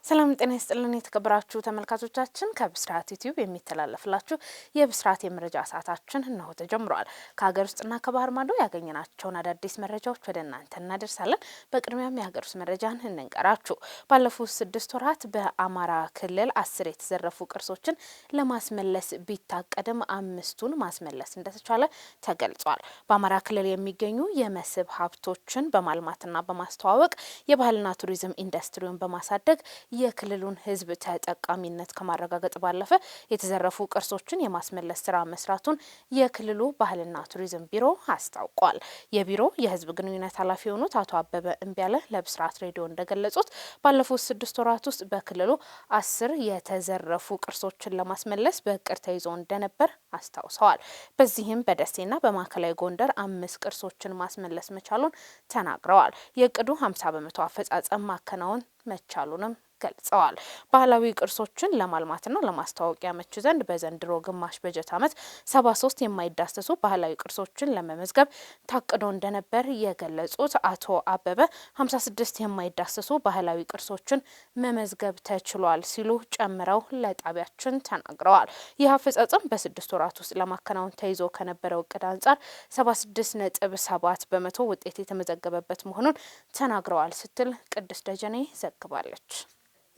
ሰላም ጤና ይስጥልን የተከበራችሁ ተመልካቾቻችን ከብስራት ዩቲዩብ የሚተላለፍላችሁ የብስራት የመረጃ ሰዓታችን እነሆ ተጀምሯል። ከሀገር ውስጥና ከባህር ማዶ ያገኘናቸውን አዳዲስ መረጃዎች ወደ እናንተ እናደርሳለን። በቅድሚያም የሀገር ውስጥ መረጃን እንንቀራችሁ። ባለፉት 6 ወራት በአማራ ክልል 10 የተዘረፉ ቅርሶችን ለማስመለስ ቢታቀድም 5ቱን ማስመለስ እንደተቻለ ተገልጿል። በአማራ ክልል የሚገኙ የመስህብ ሀብቶችን በማልማትና በማስተዋወቅ የባህልና ቱሪዝም ኢንዱስትሪውን በማሳደግ የክልሉን ሕዝብ ተጠቃሚነት ከማረጋገጥ ባለፈ የተዘረፉ ቅርሶችን የማስመለስ ስራ መስራቱን የክልሉ ባህልና ቱሪዝም ቢሮ አስታውቋል። የቢሮ የሕዝብ ግንኙነት ኃላፊ የሆኑት አቶ አበበ እምቢያለ ለብስራት ሬዲዮ እንደገለጹት ባለፉት 6 ወራት ውስጥ በክልሉ 10 የተዘረፉ ቅርሶችን ለማስመለስ በእቅድ ተይዞ እንደነበር አስታውሰዋል። በዚህም በደሴና በማዕከላዊ ጎንደር 5 ቅርሶችን ማስመለስ መቻሉን ተናግረዋል። የእቅዱ 50 በመቶ አፈጻጸም ማከናወን መቻሉንም ገልጸዋል። ባህላዊ ቅርሶችን ለማልማትና ለማስተዋወቅ ያመች ዘንድ በዘንድሮ ግማሽ በጀት ዓመት 73 የማይዳሰሱ ባህላዊ ቅርሶችን ለመመዝገብ ታቅዶ እንደነበር የገለጹት አቶ አበበ 56 የማይዳሰሱ ባህላዊ ቅርሶችን መመዝገብ ተችሏል ሲሉ ጨምረው ለጣቢያችን ተናግረዋል። ይህ አፈጻጸም በ6 ወራት ውስጥ ለማከናወን ተይዞ ከነበረው እቅድ አንጻር 76.7 በመቶ ውጤት የተመዘገበበት መሆኑን ተናግረዋል ስትል ቅድስት ደጀኔ ዘግባለች።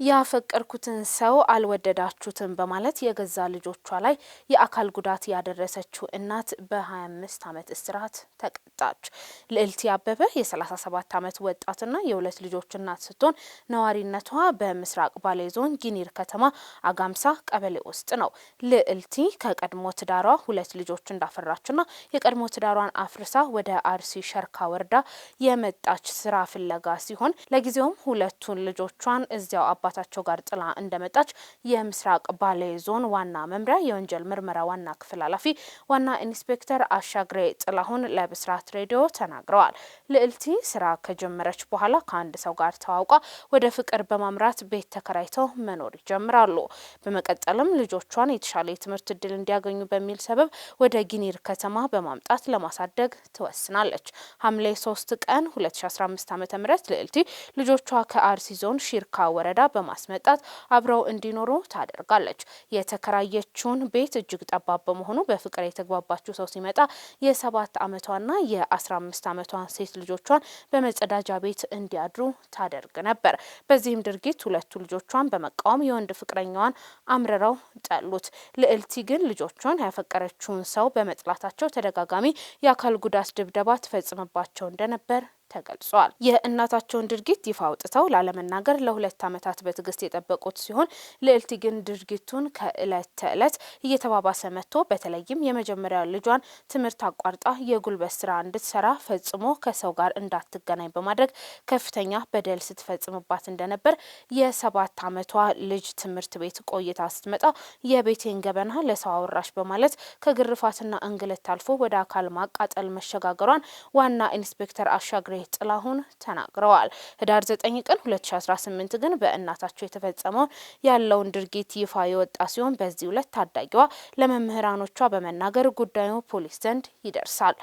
ያፈቀርኩትን ሰው አልወደዳችሁትም በማለት የገዛ ልጆቿ ላይ የአካል ጉዳት ያደረሰችው እናት በ25 ዓመት እስራት ተቀጣች። ልዕልቲ አበበ የ37 ዓመት ወጣትና የ2 ልጆች እናት ስትሆን ነዋሪነቷ በምስራቅ ባሌ ዞን ጊኒር ከተማ አጋምሳ ቀበሌ ውስጥ ነው። ልዕልቲ ከቀድሞ ትዳሯ 2 ልጆች እንዳፈራችና የቀድሞ ትዳሯን አፍርሳ ወደ አርሲ ሸርካ ወረዳ የመጣች ስራ ፍለጋ ሲሆን ለጊዜውም 2ቱን ልጆቿን እዚያው ታቸው ጋር ጥላ እንደመጣች የምስራቅ ባሌ ዞን ዋና መምሪያ የወንጀል ምርመራ ዋና ክፍል ኃላፊ ዋና ኢንስፔክተር አሻግሬ ጥላሁን ለብስራት ሬዲዮ ተናግረዋል። ልዕልቲ ስራ ከጀመረች በኋላ ከአንድ ሰው ጋር ተዋውቃ ወደ ፍቅር በማምራት ቤት ተከራይተው መኖር ይጀምራሉ። በመቀጠልም ልጆቿን የተሻለ የትምህርት እድል እንዲያገኙ በሚል ሰበብ ወደ ጊኒር ከተማ በማምጣት ለማሳደግ ትወስናለች። ሐምሌ 3 ቀን 2015 ዓ.ም ልዕልቲ ልጆቿ ከአርሲ ዞን ሺርካ ወረዳ ማስመጣት አብረው እንዲኖሩ ታደርጋለች። የተከራየችውን ቤት እጅግ ጠባብ በመሆኑ በፍቅር የተግባባችው ሰው ሲመጣ የ7 ዓመቷና የ15 ዓመቷን ሴት ልጆቿን በመጸዳጃ ቤት እንዲያድሩ ታደርግ ነበር። በዚህም ድርጊት 2ቱ ልጆቿን በመቃወም የወንድ ፍቅረኛዋን አምርረው ጠሉት። ልዕልቲ ግን ልጆቿን ያፈቀረችውን ሰው በመጥላታቸው ተደጋጋሚ የአካል ጉዳት ድብደባ ትፈጽምባቸው እንደነበር ተገልጿል። የእናታቸውን ድርጊት ይፋ አውጥተው ላለመናገር ለ2 ዓመታት በትዕግስት የጠበቁት ሲሆን ልዕልቲ ግን ድርጊቱን ከእለት ተእለት እየተባባሰ መጥቶ በተለይም የመጀመሪያ ልጇን ትምህርት አቋርጣ የጉልበት ስራ እንድትሰራ ፈጽሞ ከሰው ጋር እንዳትገናኝ በማድረግ ከፍተኛ በደል ስትፈጽምባት እንደነበር የ7 ዓመቷ ልጅ ትምህርት ቤት ቆይታ ስትመጣ የቤቴን ገበና ለሰው አወራሽ በማለት ከግርፋትና እንግልት አልፎ ወደ አካል ማቃጠል መሸጋገሯን ዋና ኢንስፔክተር አሻግሬ ጥላሁን ተናግረዋል። ህዳር 9 ቀን 2018 ግን በእናታቸው የተፈጸመው ያለውን ድርጊት ይፋ የወጣ ሲሆን በዚህ ዕለት ታዳጊዋ ለመምህራኖቿ በመናገር ጉዳዩ ፖሊስ ዘንድ ይደርሳል።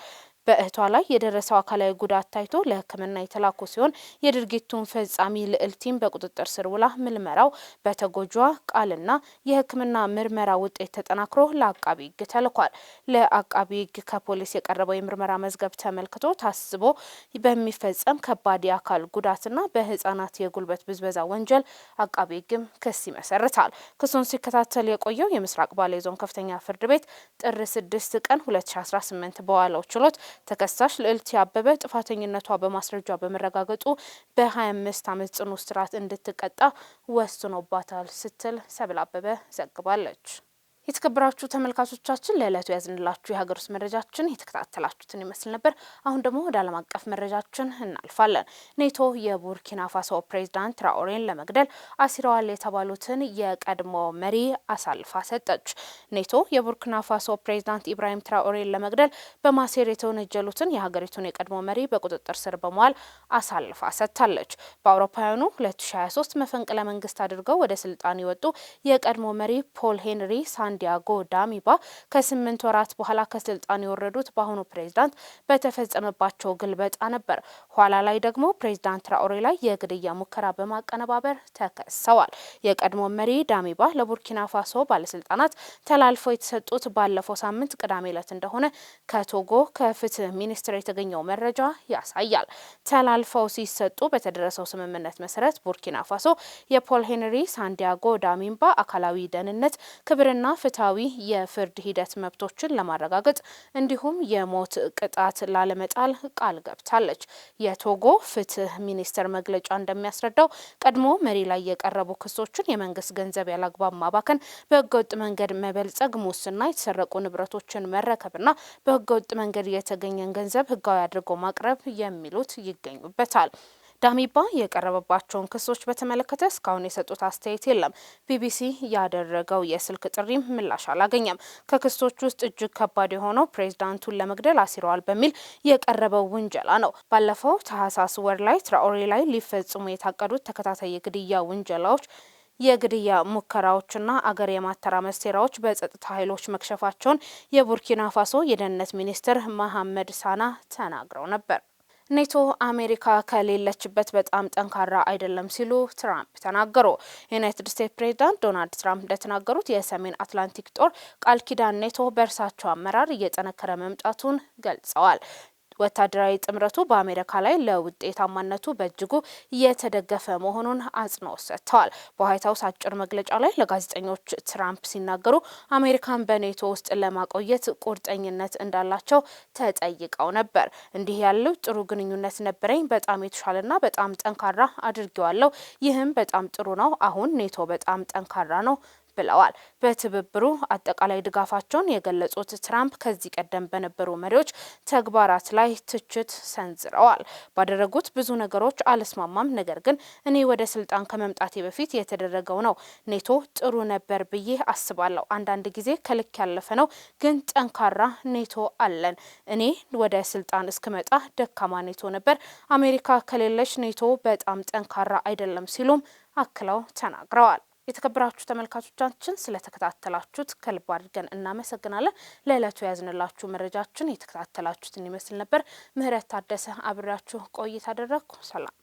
በእህቷ ላይ የደረሰው አካላዊ ጉዳት ታይቶ ለሕክምና የተላኩ ሲሆን የድርጊቱን ፈጻሚ ልዕልቲም በቁጥጥር ስር ውላ ምርመራው በተጎጂዋ ቃልና የሕክምና ምርመራ ውጤት ተጠናክሮ ለአቃቢ ሕግ ተልኳል። ለአቃቢ ሕግ ከፖሊስ የቀረበው የምርመራ መዝገብ ተመልክቶ ታስቦ በሚፈጸም ከባድ የአካል ጉዳትና በህጻናት የጉልበት ብዝበዛ ወንጀል አቃቢ ሕግም ክስ ይመሰርታል። ክሱን ሲከታተል የቆየው የምስራቅ ባሌ ዞን ከፍተኛ ፍርድ ቤት ጥር 6 ቀን 2018 በዋለው ችሎት ተከሳሽ ልዕልቲ አበበ ጥፋተኝነቷ በማስረጃ በመረጋገጡ በ25 ዓመት ጽኑ እስራት እንድትቀጣ ወስኖባታል ስትል ሰብል አበበ ዘግባለች። የተከበራችሁ ተመልካቾቻችን ለዕለቱ ያዝንላችሁ የሀገር ውስጥ መረጃችን የተከታተላችሁትን ይመስል ነበር። አሁን ደግሞ ወደ ዓለም አቀፍ መረጃችን እናልፋለን። ኔቶ የቡርኪና ፋሶ ፕሬዝዳንት ትራኦሬን ለመግደል አሲረዋል የተባሉትን የቀድሞ መሪ አሳልፋ ሰጠች። ኔቶ የቡርኪና ፋሶ ፕሬዝዳንት ኢብራሂም ትራኦሬን ለመግደል በማሴር የተወነጀሉትን የሀገሪቱን የቀድሞ መሪ በቁጥጥር ስር በመዋል አሳልፋ ሰጥታለች። በአውሮፓውያኑ 2023 መፈንቅለ መንግስት አድርገው ወደ ስልጣን የወጡ የቀድሞ መሪ ፖል ሄንሪ ሳንድ ሳንዲያጎ ዳሚባ ከ8 ወራት በኋላ ከስልጣን የወረዱት በአሁኑ ፕሬዝዳንት በተፈጸመባቸው ግልበጣ ነበር። ኋላ ላይ ደግሞ ፕሬዝዳንት ትራኦሬ ላይ የግድያ ሙከራ በማቀነባበር ተከሰዋል። የቀድሞ መሪ ዳሚባ ለቡርኪና ፋሶ ባለስልጣናት ተላልፈው የተሰጡት ባለፈው ሳምንት ቅዳሜ ዕለት እንደሆነ ከቶጎ ከፍትህ ሚኒስቴር የተገኘው መረጃ ያሳያል። ተላልፈው ሲሰጡ በተደረሰው ስምምነት መሰረት ቡርኪና ፋሶ የፖል ሄንሪ ሳንዲያጎ ዳሚባ አካላዊ ደህንነት፣ ክብርና ፍትሃዊ የፍርድ ሂደት መብቶችን ለማረጋገጥ እንዲሁም የሞት ቅጣት ላለመጣል ቃል ገብታለች። የቶጎ ፍትህ ሚኒስቴር መግለጫ እንደሚያስረዳው ቀድሞ መሪ ላይ የቀረቡ ክሶችን የመንግስት ገንዘብ ያላግባብ ማባከን፣ በህገወጥ መንገድ መበልጸግ፣ ሙስና፣ የተሰረቁ ንብረቶችን መረከብና በህገወጥ መንገድ የተገኘን ገንዘብ ህጋዊ አድርጎ ማቅረብ የሚሉት ይገኙበታል። ዳሚባ የቀረበባቸውን ክሶች በተመለከተ እስካሁን የሰጡት አስተያየት የለም። ቢቢሲ ያደረገው የስልክ ጥሪም ምላሽ አላገኘም። ከክሶች ውስጥ እጅግ ከባድ የሆነው ፕሬዝዳንቱን ለመግደል አሲረዋል በሚል የቀረበው ውንጀላ ነው። ባለፈው ታህሳስ ወር ላይ ትራኦሬ ላይ ሊፈጽሙ የታቀዱት ተከታታይ የግድያ ውንጀላዎች የግድያ ሙከራዎችና አገር የማተራመስ ሴራዎች በጸጥታ ኃይሎች መክሸፋቸውን የቡርኪና ፋሶ የደህንነት ሚኒስትር መሐመድ ሳና ተናግረው ነበር። ኔቶ አሜሪካ ከሌለችበት በጣም ጠንካራ አይደለም ሲሉ ትራምፕ ተናገሩ። የዩናይትድ ስቴትስ ፕሬዝዳንት ዶናልድ ትራምፕ እንደተናገሩት የሰሜን አትላንቲክ ጦር ቃል ኪዳን ኔቶ በእርሳቸው አመራር እየጠነከረ መምጣቱን ገልጸዋል። ወታደራዊ ጥምረቱ በአሜሪካ ላይ ለውጤታማነቱ በእጅጉ እየተደገፈ መሆኑን አጽንኦት ሰጥተዋል። በዋይት ሀውስ አጭር መግለጫ ላይ ለጋዜጠኞች ትራምፕ ሲናገሩ አሜሪካን በኔቶ ውስጥ ለማቆየት ቁርጠኝነት እንዳላቸው ተጠይቀው ነበር። እንዲህ ያለው ጥሩ ግንኙነት ነበረኝ፣ በጣም የተሻለና በጣም ጠንካራ አድርጌዋለሁ። ይህም በጣም ጥሩ ነው። አሁን ኔቶ በጣም ጠንካራ ነው ብለዋል። በትብብሩ አጠቃላይ ድጋፋቸውን የገለጹት ትራምፕ ከዚህ ቀደም በነበሩ መሪዎች ተግባራት ላይ ትችት ሰንዝረዋል። ባደረጉት ብዙ ነገሮች አልስማማም፣ ነገር ግን እኔ ወደ ስልጣን ከመምጣቴ በፊት የተደረገው ነው። ኔቶ ጥሩ ነበር ብዬ አስባለሁ። አንዳንድ ጊዜ ከልክ ያለፈ ነው፣ ግን ጠንካራ ኔቶ አለን። እኔ ወደ ስልጣን እስክመጣ ደካማ ኔቶ ነበር። አሜሪካ ከሌለች ኔቶ በጣም ጠንካራ አይደለም ሲሉም አክለው ተናግረዋል። የተከበራችሁ ተመልካቾቻችን ስለተከታተላችሁት ከልብ አድርገን እናመሰግናለን። ለዕለቱ ያዝንላችሁ መረጃችን የተከታተላችሁትን ይመስል ነበር። ምህረት ታደሰ አብሬያችሁ ቆይታ አደረግኩ። ሰላም።